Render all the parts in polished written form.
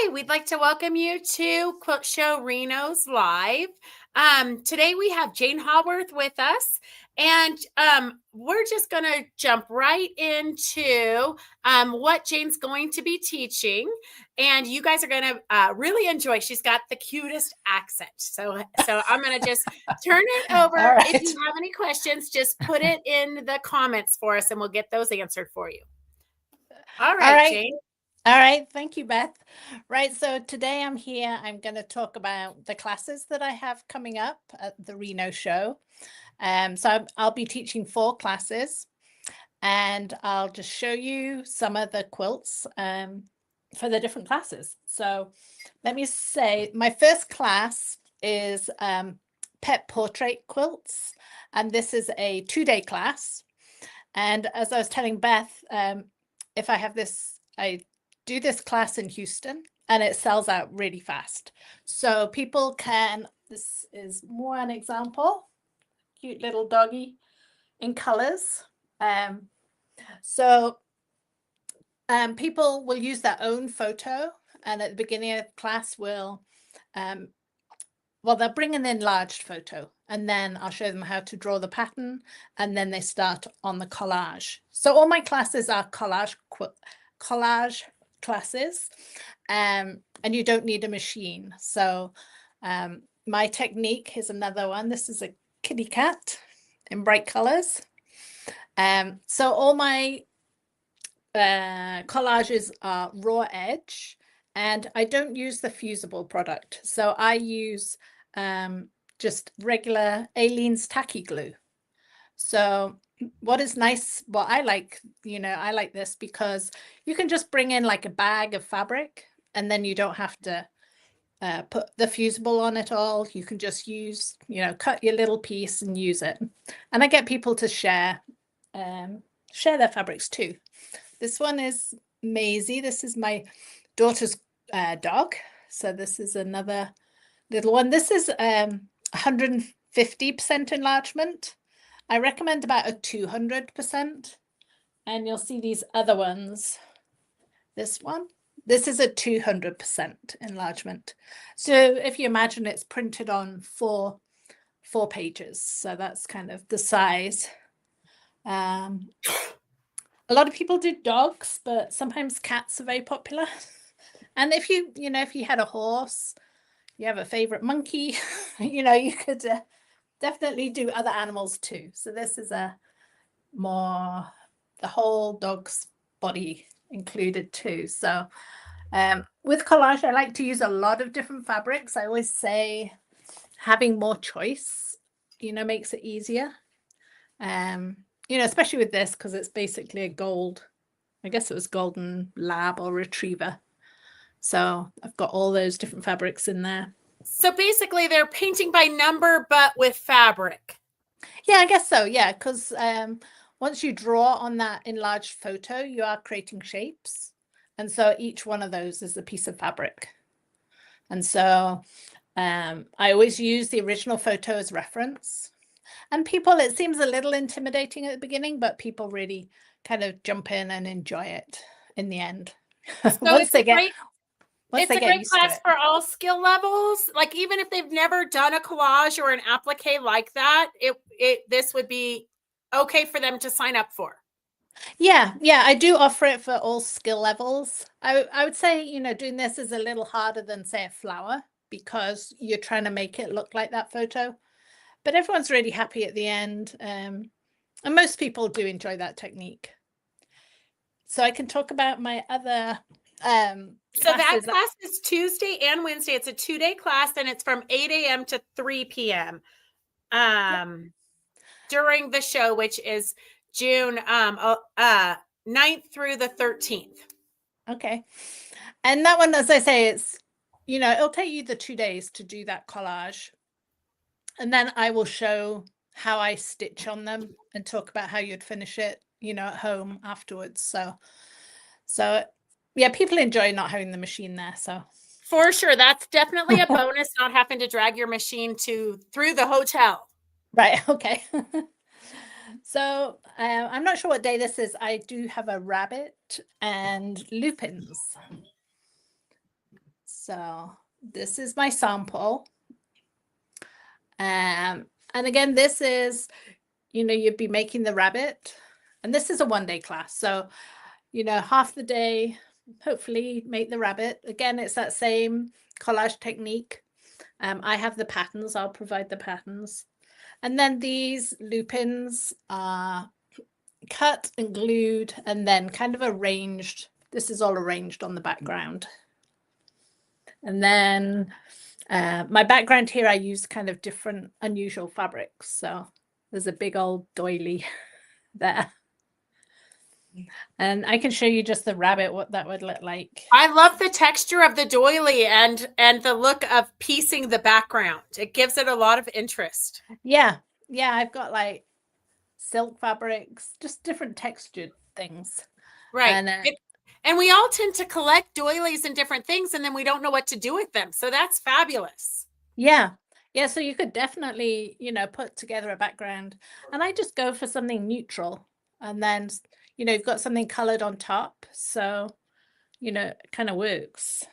Hi, we'd like to welcome you to Quilt Show Reno's Live. Today we have Jane Haworth with us, and we're just going to jump right into what Jane's going to be teaching, and you guys are going to really enjoy. She's got the cutest accent, so I'm going to just turn it over. Right. If you have any questions, just put it in the comments for us, and we'll get those answered for you. All right, Jane. All right. Thank you, Beth. Right. So today I'm here. I'm going to talk about the classes that I have coming up at the Reno show. I'll be teaching 4 classes, and I'll just show you some of the quilts for the different classes. So let me say my first class is pet portrait quilts, and this is a 2-day class. And as I was telling Beth, if I have this, I do this class in Houston and it sells out really fast. So people can, this is more an example, cute little doggy in colors. People will use their own photo, and at the beginning of class they'll bring an enlarged photo, and then I'll show them how to draw the pattern, and then they start on the collage. So all my classes are collage classes, and you don't need a machine. So my technique is another one. This is a kitty cat in bright colors. So all my collages are raw edge, and I don't use the fusible product. So I use just regular Aleene's tacky glue. So what is nice, what I like, I like this because you can just bring in like a bag of fabric, and then you don't have to put the fusible on it all. You can just use, cut your little piece and use it. And I get people to share their fabrics too. This one is Maisie. This is my daughter's dog. So this is another little one. This is 150% enlargement. I recommend about a 200%. And you'll see these other ones. This one, this is a 200% enlargement. So if you imagine, it's printed on four pages. So that's kind of the size. A lot of people do dogs, but sometimes cats are very popular. And if you had a horse, you have a favorite monkey, you could definitely do other animals too. So this is the whole dog's body included too. So with collage, I like to use a lot of different fabrics. I always say having more choice, makes it easier. Especially with this, because it's basically a gold, I guess it was golden lab or retriever. So I've got all those different fabrics in there. So basically they're painting by number, but with fabric. Yeah, I guess so. Yeah, because once you draw on that enlarged photo, you are creating shapes. And so each one of those is a piece of fabric. And so I always use the original photo as reference. And people, it seems a little intimidating at the beginning, but people really kind of jump in and enjoy it in the end. So It's a great class for all skill levels. Like even if they've never done a collage or an applique like that, this would be okay for them to sign up for. Yeah, I do offer it for all skill levels. I would say, doing this is a little harder than, say, a flower, because you're trying to make it look like that photo. But everyone's really happy at the end. And most people do enjoy that technique. So I can talk about my other so that class is Tuesday and Wednesday. It's a 2-day class, and it's from 8 a.m. to 3 p.m. During the show, which is June 9th through the 13th. Okay. And that one, as I say, it's, it'll take you the 2 days to do that collage. And then I will show how I stitch on them and talk about how you'd finish it, at home afterwards. So yeah, people enjoy not having the machine there. So for sure, that's definitely a bonus, not having to drag your machine through the hotel. Right. Okay. So I'm not sure what day this is. I do have a rabbit and lupins. So this is my sample. And again, this is, you'd be making the rabbit. And this is a 1-day class. So, half the day, hopefully make the rabbit. Again, it's that same collage technique. I have the patterns. I'll provide the patterns. And then these lupins are cut and glued and then kind of arranged. This is all arranged on the background. And then my background here, I use kind of different unusual fabrics. So there's a big old doily there. And I can show you just the rabbit, what that would look like. I love the texture of the doily and the look of piecing the background. It gives it a lot of interest. Yeah. Yeah, I've got like silk fabrics, just different textured things. Right. And and we all tend to collect doilies and different things, and then we don't know what to do with them. So that's fabulous. yeah. Yeah, so you could definitely, put together a background. And I just go for something neutral. And then, you've got something colored on top. So, it kind of works.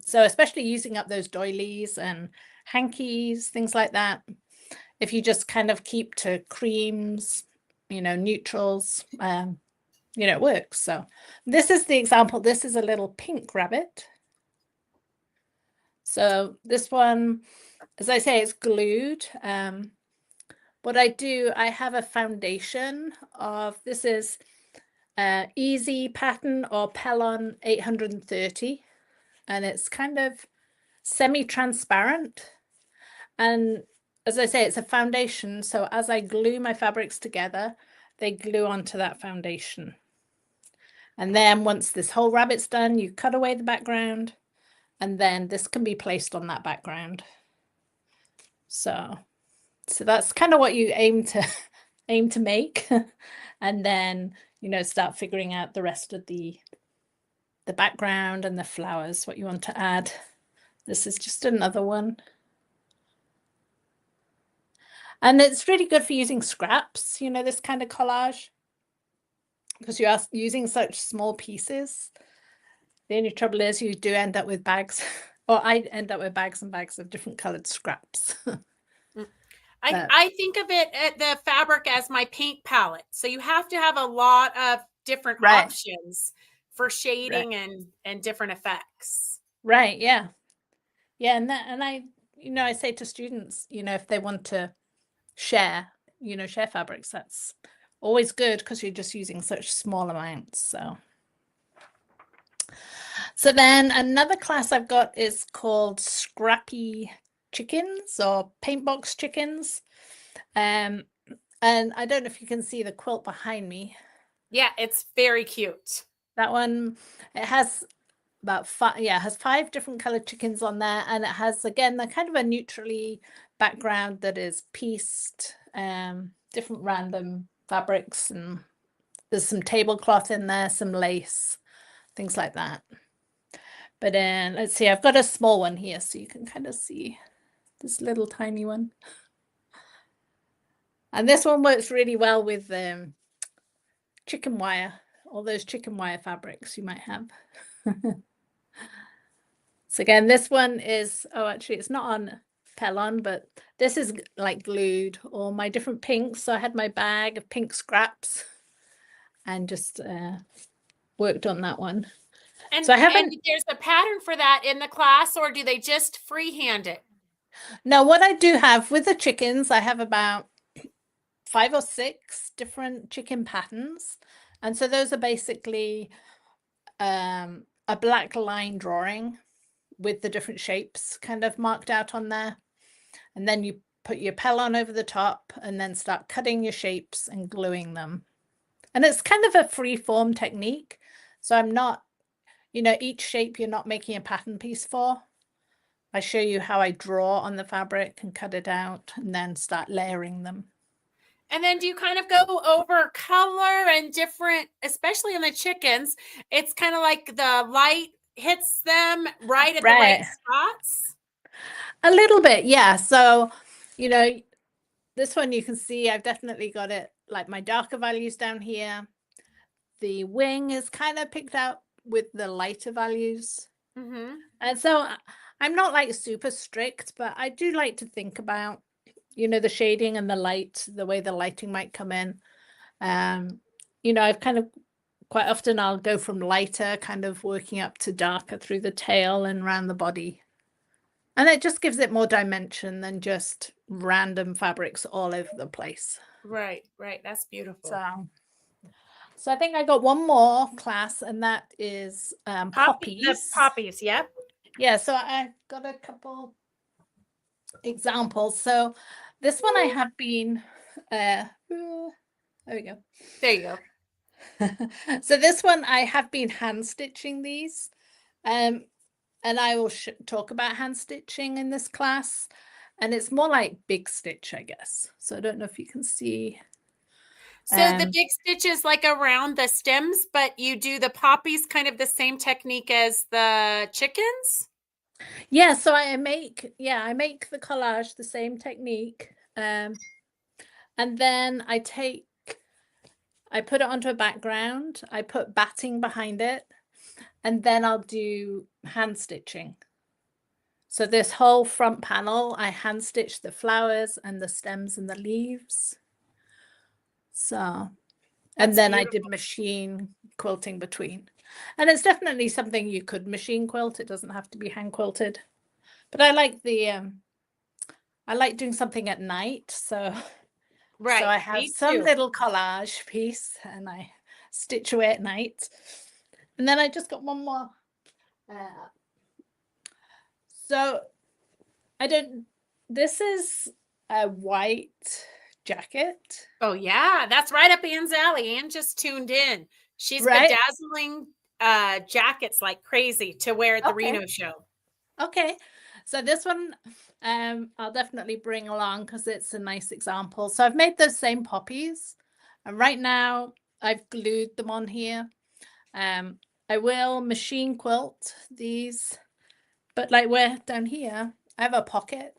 So especially using up those doilies and hankies, things like that. If you just kind of keep to creams, neutrals, it works. So this is the example. This is a little pink rabbit. So this one, as I say, it's glued. What I do, I have a foundation of, this is Easy Pattern or Pellon 830. And it's kind of semi-transparent. And as I say, it's a foundation. So as I glue my fabrics together, they glue onto that foundation. And then once this whole rabbit's done, you cut away the background, and then this can be placed on that background. So that's kind of what you aim to make. And then, start figuring out the rest of the background and the flowers, what you want to add. This is just another one. And it's really good for using scraps, this kind of collage, because you are using such small pieces. The only trouble is you do end up with bags, or I end up with bags and bags of different colored scraps. I think of it at the fabric as my paint palette. So you have to have a lot of different options for shading and different effects. Right. Yeah. Yeah. And I say to students, if they want to share fabrics, that's always good because you're just using such small amounts. So then another class I've got is called Scrappy Chickens or Paint Box Chickens. And I don't know if you can see the quilt behind me. Yeah, it's very cute. That one, it has about 5, it has 5 different colored chickens on there, and it has, again, the kind of a neutrally background that is pieced, different random fabrics, and there's some tablecloth in there, some lace, things like that. But then let's see, I've got a small one here, so you can kind of see this little tiny one. And this one works really well with chicken wire, all those chicken wire fabrics you might have. So again, this one is, actually it's not on Pellon, but this is like glued, or my different pinks. So I had my bag of pink scraps and just worked on that one. And, so I haven't, and there's a pattern for that in the class, or do they just freehand it? No, what I do have with the chickens, I have about 5 or 6 different chicken patterns. And so those are basically a black line drawing with the different shapes kind of marked out on there. And then you put your Pellon over the top and then start cutting your shapes and gluing them. And it's kind of a free form technique. So I'm not, each shape you're not making a pattern piece for. I show you how I draw on the fabric and cut it out and then start layering them. And then do you kind of go over color and different, especially in the chickens, it's kind of like the light hits them right at the right spots? A little bit, yeah. So, this one you can see I've definitely got it like my darker values down here. The wing is kind of picked out with the lighter values. Mm-hmm. And so I'm not like super strict, but I do like to think about, the shading and the light, the way the lighting might come in. Um, I've kind of quite often I'll go from lighter, kind of working up to darker through the tail and around the body. And it just gives it more dimension than just random fabrics all over the place. Right, right. That's beautiful. So I think I got one more class, and that is The poppies. poppies, yep. Yeah, so I've got a couple examples. So this one I have been, there we go. There you go. So this one I have been hand stitching these. And I will talk about hand stitching in this class. And it's more like big stitch, I guess. So I don't know if you can see. So the big stitch is like around the stems, but you do the poppies kind of the same technique as the chickens? Yeah, so I make the collage the same technique. And then I put it onto a background, I put batting behind it, and then I'll do hand stitching. So this whole front panel, I hand stitch the flowers and the stems and the leaves. So, and then I did machine quilting between. And it's definitely something you could machine quilt. It doesn't have to be hand quilted. But I like I like doing something at night. So Right. I have some little collage piece and I stitch away at night. And then I just got one more. So this is a white jacket. Oh yeah, that's right up Anne's alley. Anne just tuned in. She's bedazzling jackets like crazy to wear at the Reno show. Okay. So this one I'll definitely bring along because it's a nice example. So I've made those same poppies, and right now I've glued them on here. I will machine quilt these, but like where down here I have a pocket.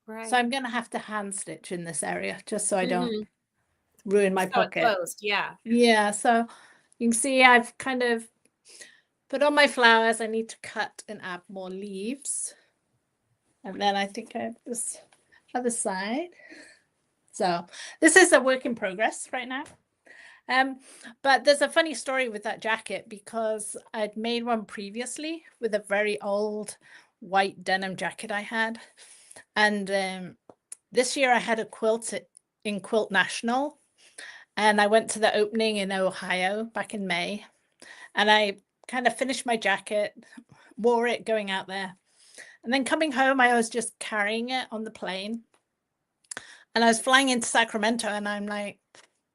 Right. So I'm going to have to hand stitch in this area just so I don't ruin my pocket. Closed, yeah. Yeah, so you can see I've kind of put on my flowers. I need to cut and add more leaves. And then I think I have this other side. So this is a work in progress right now. But there's a funny story with that jacket because I'd made one previously with a very old white denim jacket I had. And this year I had a quilt in Quilt National, and I went to the opening in Ohio back in May, and I kind of finished my jacket, wore it going out there, and then coming home I was just carrying it on the plane, and I was flying into Sacramento, and I'm like,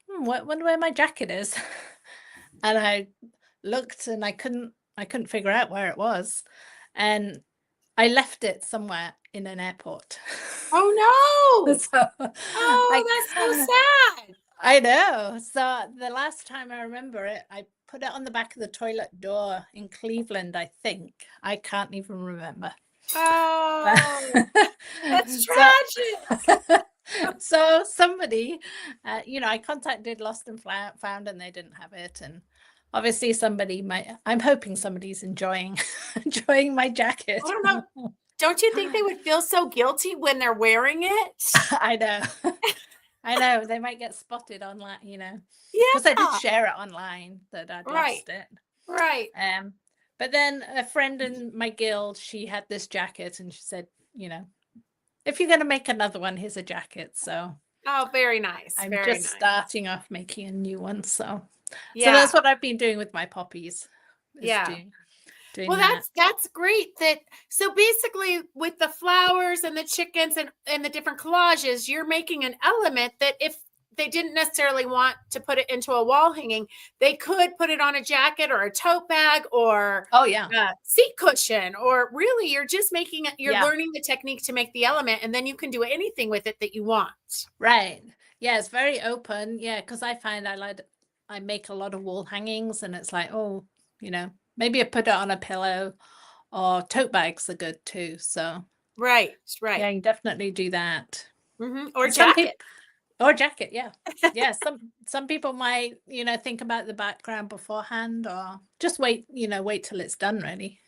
wonder where my jacket is. And I looked and I couldn't figure out where it was, and I left it somewhere in an airport. Oh no! So, that's so sad. I know. So the last time I remember it, I put it on the back of the toilet door in Cleveland, I think. I can't even remember. Oh, that's tragic. So somebody, I contacted Lost and Found, and they didn't have it. And obviously I'm hoping somebody's enjoying my jacket. I don't know. Don't you think they would feel so guilty when they're wearing it? I know. I know. They might get spotted online, Yeah. Because I did share it online that I'd lost it. Right. But then a friend in my guild, she had this jacket and she said, if you're going to make another one, here's a jacket. So very nice. I'm very just nice. starting off making a new one. So that's what I've been doing with my poppies. Well, that's great. So basically with the flowers and the chickens and the different collages, you're making an element that if they didn't necessarily want to put it into a wall hanging, they could put it on a jacket or a tote bag or a seat cushion, or really you're just making it, you're learning the technique to make the element, and then you can do anything with it that you want. Right. Yeah, it's very open. Yeah, because I find I make a lot of wall hangings, and it's like, maybe I put it on a pillow, or tote bags are good too. So right. Yeah, you definitely do that. Or jacket. Or jacket, yeah. Yeah, some people might, think about the background beforehand, or just wait till it's done, really.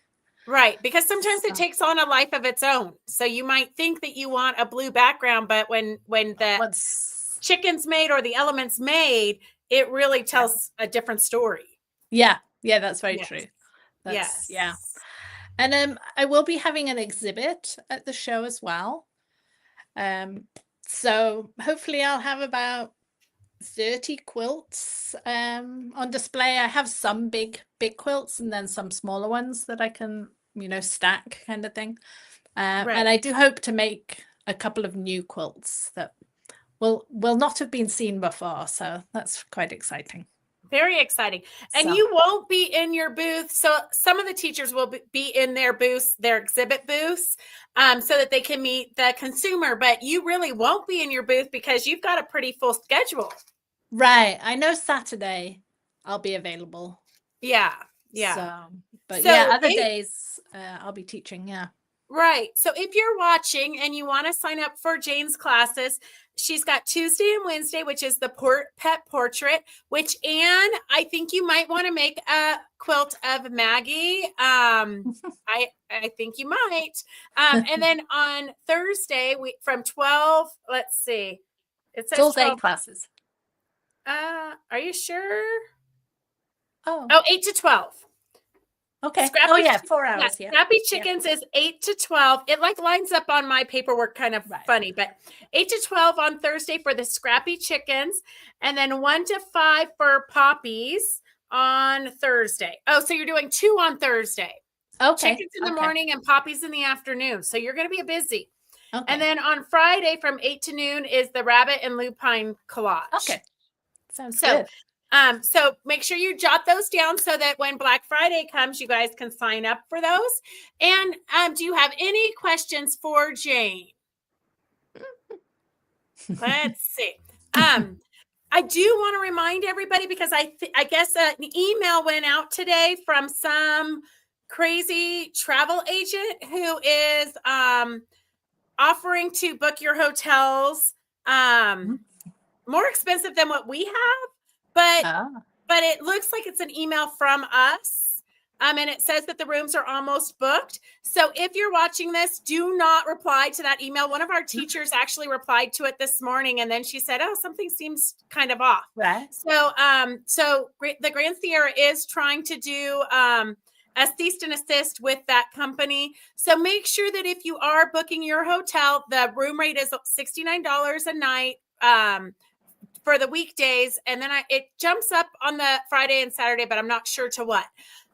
Right, because sometimes it So takes on a life of its own. So you might think that you want a blue background, but when the once, chicken's made or the element's made, it really yeah, tells a different story. yeah, yeah, that's very Yes. true. That's yeah. Yes. And I will be having an exhibit at the show as well. So hopefully I'll have about 30 quilts on display. I have some big quilts and then some smaller ones that I can, stack kind of thing. And Right. I do hope to make a couple of new quilts that will not have been seen before. So that's quite exciting. Very exciting. And So you won't be in your booth. So some of the teachers will be in their booths, their exhibit booths, so that they can meet the consumer. But you really won't be in your booth because you've got a pretty full schedule. right, I know Saturday I'll be available. Yeah. Yeah. So, but yeah, So other days I'll be teaching. Yeah. right. So if you're watching and you want to sign up for Jane's classes, she's got Tuesday and Wednesday, which is the pet portrait, which Anne, I think you might want to make a quilt of Maggie. I think you might. And then on Thursday, we from 12, let's see. It It's says all day 12. classes. Are you sure? Oh, Oh, 8 to 12. okay. Scrappy, Oh yeah, 4 hours. Yeah. Scrappy Yeah. Chickens is 8 to 12. It like lines up on my paperwork kind of Right. funny, but 8 to 12 on Thursday for the Scrappy Chickens, and then 1 to 5 for Poppies on Thursday. Oh, so you're doing 2 on Thursday. Okay. Chickens in the Okay. morning and Poppies in the afternoon. So you're going to be busy. Okay. And then on Friday from 8 to noon is the Rabbit and Lupine collage. Okay. Sounds good. So make sure you jot those down so that when Black Friday comes, you guys can sign up for those. And do you have any questions for Jane? Let's see. I do want to remind everybody because I guess an email went out today from some crazy travel agent who is offering to book your hotels more expensive than what we have, but it looks like it's an email from us. And it says that the rooms are almost booked. So if you're watching this, do not reply to that email. One of our teachers actually replied to it this morning, and then she said, "Oh, something seems kind of off." Right. So, the Grand Sierra is trying to do a cease and assist with that company. So make sure that if you are booking your hotel, the room rate is $69 a night. For the weekdays, and then it jumps up on the Friday and Saturday, but I'm not sure to what.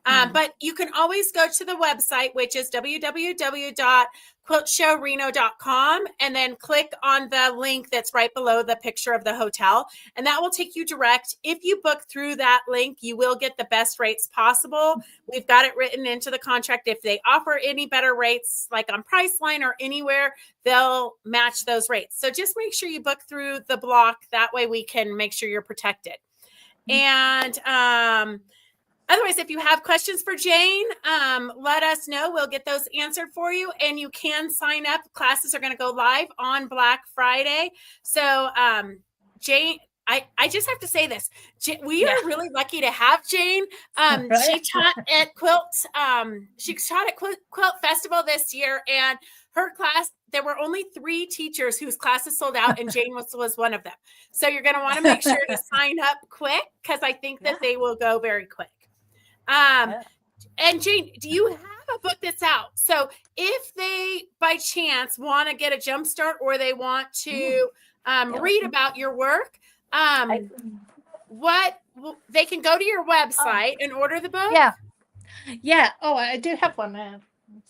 But you can always go to the website, which is www.quiltshowreno.com, and then click on the link that's right below the picture of the hotel, and that will take you direct. If you book through that link, you will get the best rates possible. We've got it written into the contract. If they offer any better rates, like on Priceline or anywhere, they'll match those rates. So just make sure you book through the block. That way we can make sure you're protected. And otherwise, if you have questions for Jane, let us know. We'll get those answered for you. And you can sign up. Classes are going to go live on Black Friday. So Jane, I just have to say this. We are really lucky to have Jane. She taught at Quilt. She taught at Quilt Festival this year, and her class, there were only 3 teachers whose classes sold out, and Jane was one of them. So you're going to want to make sure to sign up quick, because I think that they will go very quick. And Jane, do you have a book that's out? So if they by chance want to get a jump start, or they want to read about your work, they can go to your website and order the book. Yeah. Oh, I do have one. I'm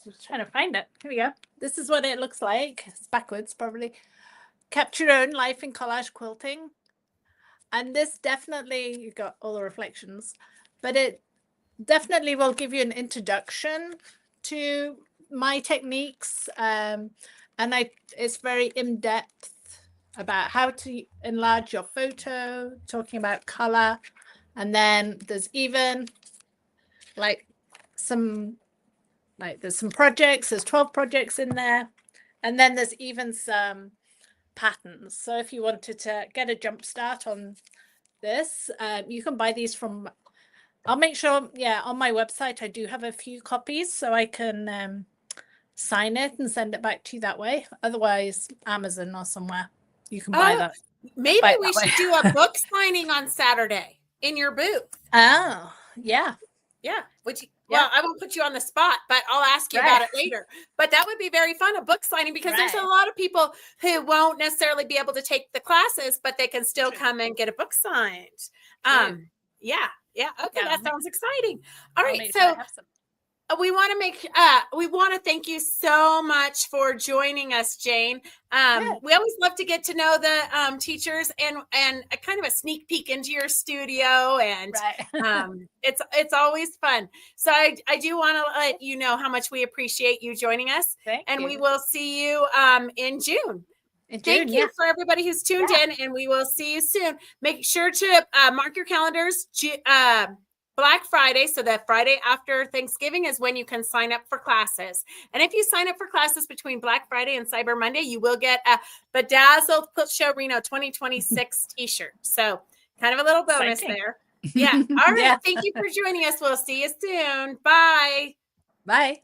just trying to find it. Here we go. This is what it looks like. It's backwards, probably. Capture Your Own Life in Collage Quilting. And this definitely, you've got all the reflections, but it definitely will give you an introduction to my techniques. And it's very in-depth about how to enlarge your photo, talking about color. And then there's even there's some projects, there's 12 projects in there. And then there's even some patterns. So if you wanted to get a jump start on this, you can buy these from I'll make sure, yeah, on my website I do have a few copies so I can sign it and send it back to you that way. Otherwise, Amazon or somewhere you can buy Oh, that. maybe Buy it we that way. should do a book signing on Saturday in your booth. Oh, yeah. Yeah. Well, Yeah. I won't put you on the spot, but I'll ask you about it later. But that would be very fun, a book signing, because there's a Right. lot of people who won't necessarily be able to take the classes, but they can still True. come and get a book signed. True. Yeah. Okay, Yeah, that sounds exciting. All I'll right, make sure I so have some. we want to thank you so much for joining us, Jane. Yeah. We always love to get to know the teachers and a kind of a sneak peek into your studio, and Right. it's always fun. So I do want to let you know how much we appreciate you joining us, Thank and we you. will see you in June. In Thank June, you yeah. for everybody who's tuned Yeah. in, and we will see you soon. Make sure to mark your calendars. Black Friday, so that Friday after Thanksgiving is when you can sign up for classes. And if you sign up for classes between Black Friday and Cyber Monday, you will get a Bedazzled Quilt Show Reno 2026 t-shirt. So kind of a little bonus Exciting. there. Yeah. All right. Yeah. Thank you for joining us. We'll see you soon. Bye. Bye.